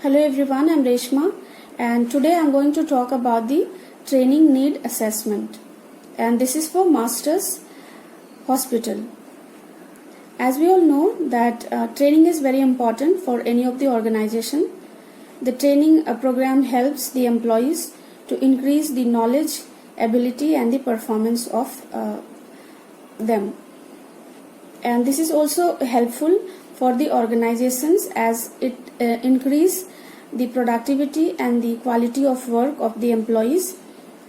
Hello everyone, I'm Reshma and today I'm going to talk about the training need assessment, and this is for Masters Hospital. As we all know that training is very important for any of the organization. The training program helps the employees to increase the knowledge, ability and the performance of them. And this is also helpful for the organizations as it increase the productivity and the quality of work of the employees,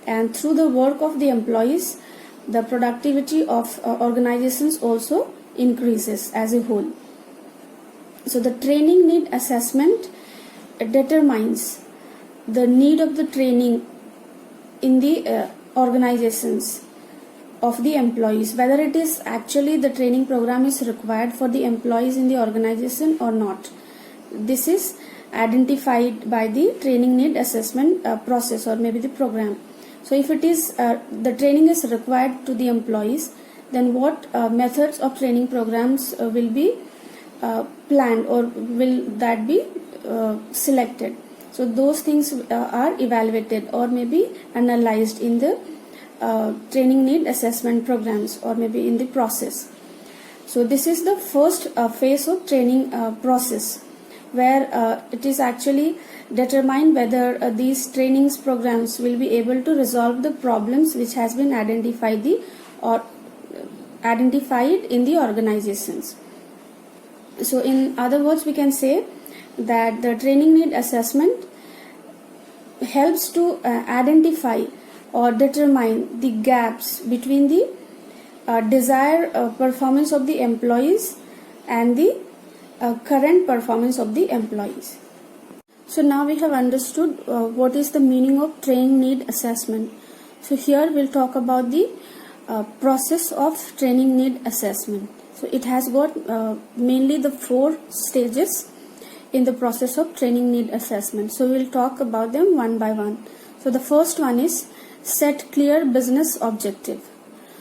and through the work of the employees the productivity of organizations also increases as a whole. So the training need assessment determines the need of the training in the organizations of the employees, whether it is actually the training program is required for the employees in the organization or not. This is identified by the training need assessment process or maybe the program. So if it is the training is required to the employees, then what methods of training programs will be planned or will that be selected. So those things are evaluated or maybe analyzed in the training need assessment programs or maybe in the process. So this is the first phase of training process, where it is actually determined whether these trainings programs will be able to resolve the problems which has been identified in the organizations. So in other words, we can say that the training need assessment helps to identify or determine the gaps between the desired performance of the employees and the current performance of the employees. So now we have understood what is the meaning of training need assessment. So here we'll talk about the process of training need assessment. So it has got mainly the 4 stages in the process of training need assessment. So we'll talk about them one by one. So the first one is set clear business objective.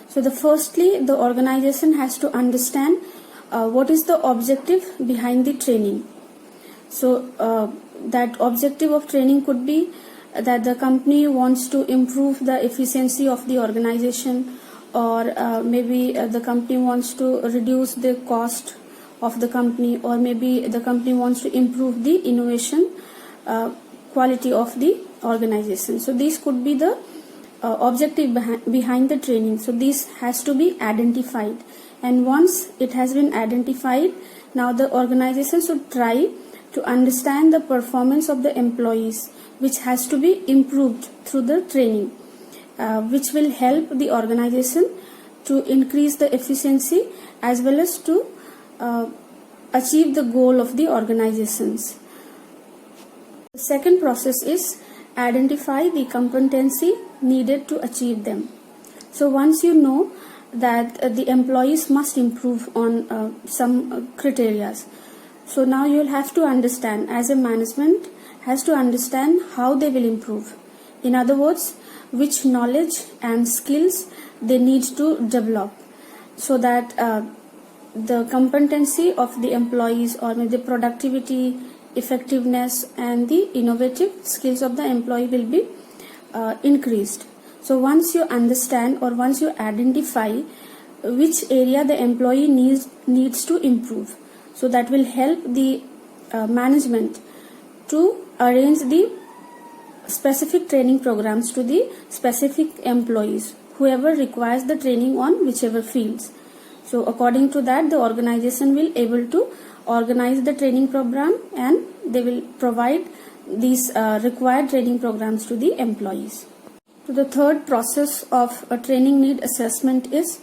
So firstly the organization has to understand what is the objective behind the training. So that objective of training could be that the company wants to improve the efficiency of the organization, or maybe the company wants to reduce the cost of the company, or maybe the company wants to improve the innovation quality of the organization. So these could be the objective behind the training. So this has to be identified, and once it has been identified, now the organization should try to understand the performance of the employees, which has to be improved through the training, which will help the organization to increase the efficiency as well as to achieve the goal of the organizations. The second process is identify the competency needed to achieve them. So once you know that the employees must improve on some criteria, so now you will have to understand, as a management has to understand how they will improve. In other words, which knowledge and skills they need to develop, so that the competency of the employees, or maybe the productivity, effectiveness and the innovative skills of the employee will be increased. So once you understand or once you identify which area the employee needs to improve, so that will help the management to arrange the specific training programs to the specific employees, whoever requires the training on whichever fields. So according to that, the organization will able to organize the training program, and they will provide these required training programs to the employees. So the third process of a training need assessment is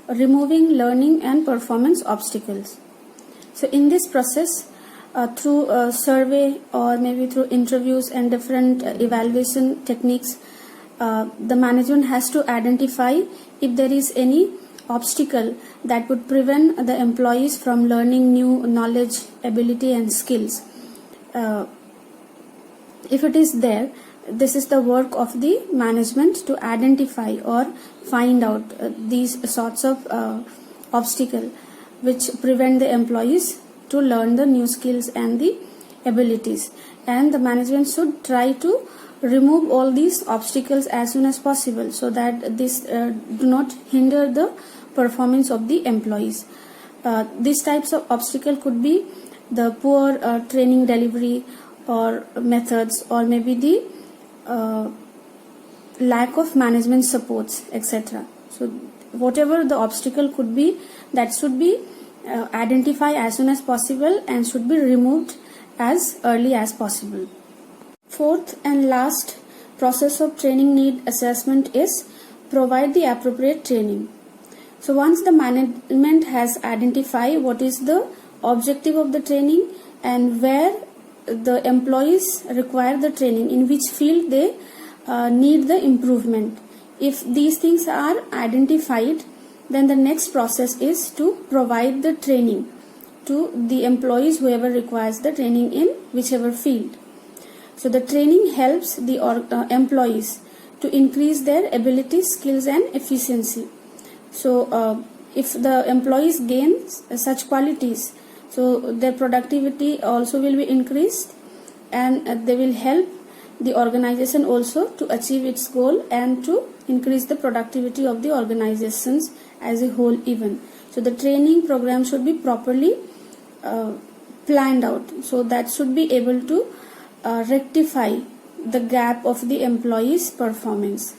removing learning and performance obstacles. So in this process, through a survey or maybe through interviews and different evaluation techniques, the management has to identify if there is any obstacle that would prevent the employees from learning new knowledge, ability and skills. If it is there, this is the work of the management to identify or find out these sorts of obstacle which prevent the employees to learn the new skills and the abilities, and the management should try to remove all these obstacles as soon as possible, so that this do not hinder the performance of the employees. These types of obstacle could be the poor training delivery or methods, or maybe the lack of management supports, etc. So whatever the obstacle could be, that should be identified as soon as possible and should be removed as early as possible. Fourth and last process of training need assessment is provide the appropriate training. So once the management has identified what is the objective of the training and where the employees require the training, in which field they need the improvement, if these things are identified, then the next process is to provide the training to the employees, whoever requires the training in whichever field. So the training helps the employees to increase their abilities, skills and efficiency. So if the employees gain such qualities, so their productivity also will be increased, and they will help the organization also to achieve its goal and to increase the productivity of the organizations as a whole even. So the training program should be properly planned out, so that should be able to rectify the gap of the employees' performance.